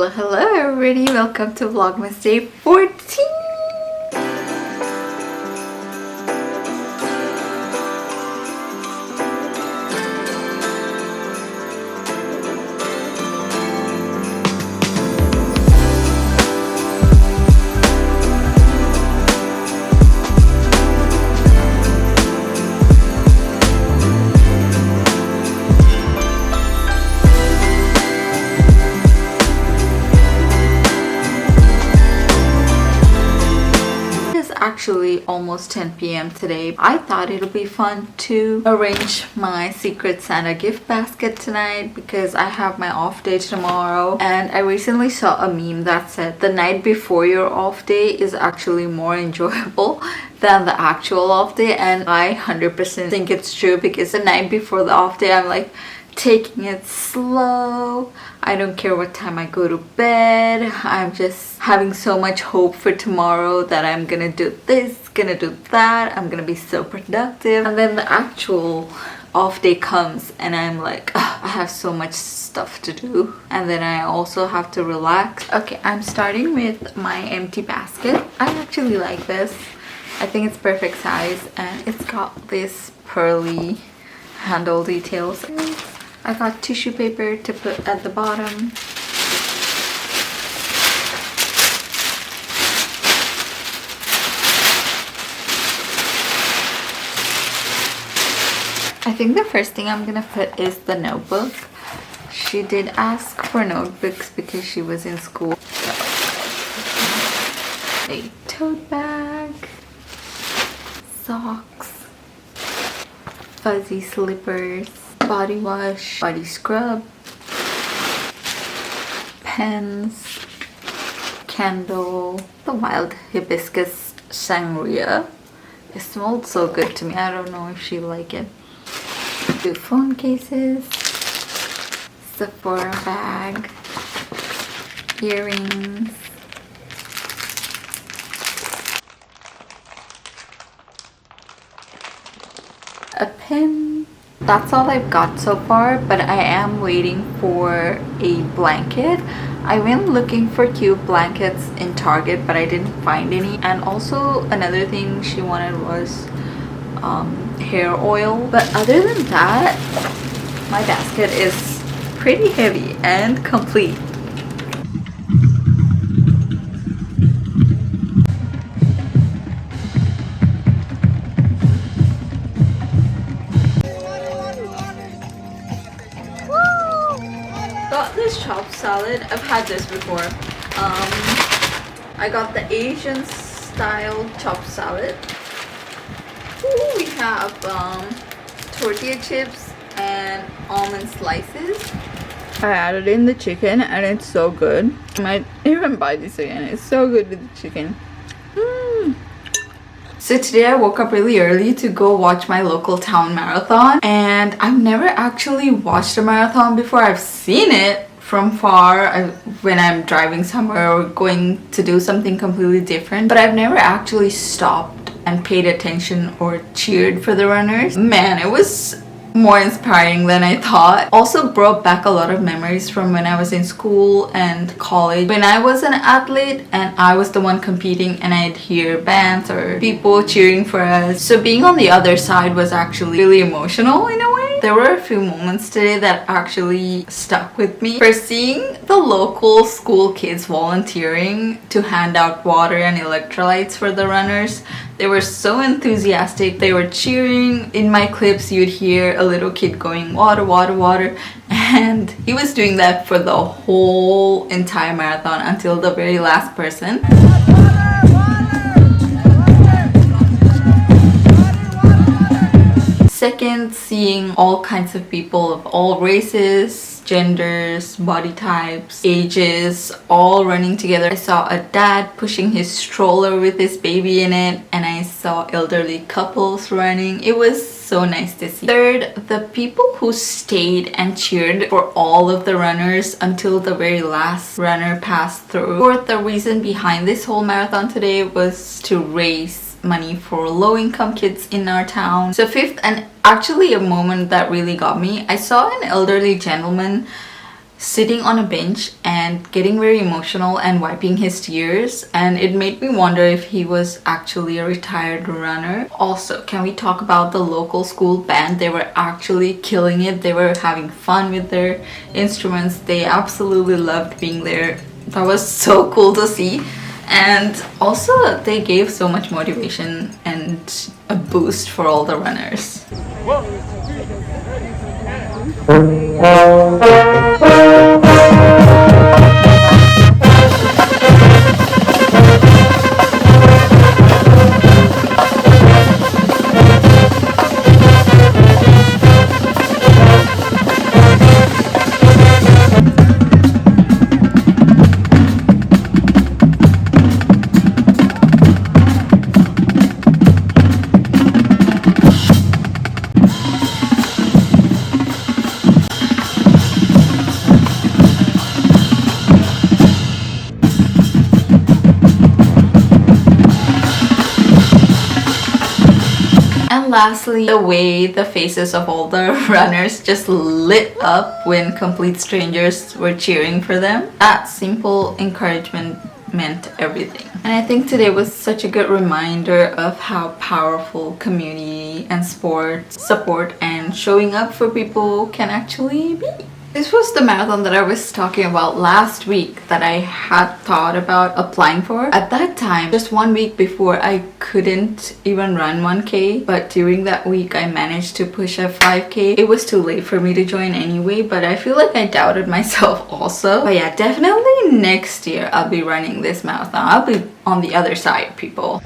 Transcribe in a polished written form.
Hello everybody, welcome to Vlogmas day 14. Actually almost 10 p.m. today. I thought it'll be fun to arrange my Secret Santa gift basket tonight because I have my off day tomorrow, and I recently saw a meme that said the night before your off day is actually more enjoyable than the actual off day, and I 100% think it's true because the night before the off day I'm like taking it slow. I don't care what time I go to bed. I'm just having so much hope for tomorrow that I'm gonna do this, gonna do that. I'm gonna be so productive. And then the actual off day comes and I'm like, "Ugh, I have so much stuff to do." And then I also have to relax. Okay, I'm starting with my empty basket. I actually like this. I think it's perfect size and it's got this pearly handle details. I got tissue paper to put at the bottom. I think the first thing I'm gonna put is the notebook. She did ask for notebooks because she was in school. A tote bag, socks, fuzzy slippers, body wash, body scrub, pens, candle, the wild hibiscus sangria. It smelled so good to me. I don't know if she like it. 2 phone cases, Sephora bag, earrings, a pen. That's all I've got so far, but I am waiting for a blanket. I went looking for cute blankets in Target, but I didn't find any. And also another thing she wanted was hair oil. But other than that, my basket is pretty heavy and complete. Got this chopped salad. I've had this before. I got the Asian style chopped salad. Ooh, we have tortilla chips and almond slices. I added in the chicken and it's so good. I might even buy this again. It's so good with the chicken. So today I woke up really early to go watch my local town marathon, and I've never actually watched a marathon before. I've seen it from far when I'm driving somewhere or going to do something completely different, but I've never actually stopped and paid attention or cheered for the runners. Man, it was more inspiring than I thought. Also brought back a lot of memories from when I was in school and college, when I was an athlete and I was the one competing and I'd hear bands or people cheering for us. So being on the other side was actually really emotional in a way. There were a few moments today that actually stuck with me. For seeing the local school kids volunteering to hand out water and electrolytes for the runners. They were so enthusiastic. They were cheering. In my clips, you'd hear a little kid going, "Water, water, water." And he was doing that for the whole entire marathon until the very last person. Second, seeing all kinds of people of all races, genders, body types, ages, all running together. I saw a dad pushing his stroller with his baby in it, and I saw elderly couples running. It was so nice to see. Third, the people who stayed and cheered for all of the runners until the very last runner passed through. Fourth, the reason behind this whole marathon today was to raise money for low-income kids in our town. So fifth, and actually a moment that really got me, I saw an elderly gentleman sitting on a bench and getting very emotional and wiping his tears, and it made me wonder if he was actually a retired runner. Also, can we talk about the local school band? They were actually killing it. They were having fun with their instruments. They absolutely loved being there. That was so cool to see. And also they gave so much motivation and a boost for all the runners. And lastly, the way the faces of all the runners just lit up when complete strangers were cheering for them. That simple encouragement meant everything. And I think today was such a good reminder of how powerful community and sport support and showing up for people can actually be. This was the marathon that I was talking about last week that I had thought about applying for. At that time, just 1 week before, I couldn't even run 1K, but during that week I managed to push a 5K. It was too late for me to join anyway, but I feel like I doubted myself also. But yeah, definitely next year I'll be running this marathon. I'll be on the other side, people.